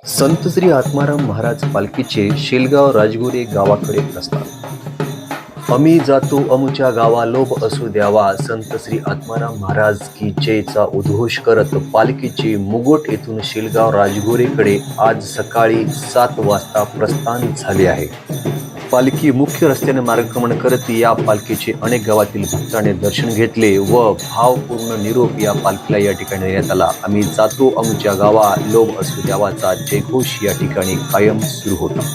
संत श्री आत्माराम महाराज पालखीचे शेलगाव राजगुरे गावाकडे प्रस्थान. आम्ही जातो अमुच्या गावा लोभ असू द्यावा, संत श्री आत्माराम महाराज की जयचा उद्घोष करत पालखीचे मुगोट येथून शेलगाव राजगुरेकडे आज सकाळी 7 वाजता प्रस्थान झाले आहे. पालखी मुख्य रस्त्याने मार्गक्रमण करत या पालखीचे अनेक गावातील भक्तांनी दर्शन घेतले व भावपूर्ण निरोप या पालखीला या ठिकाणी देण्यात आला. आम्ही जातो आमच्या गावा लोभ असू द्यावाचा जयघोष या ठिकाणी कायम सुरू होता.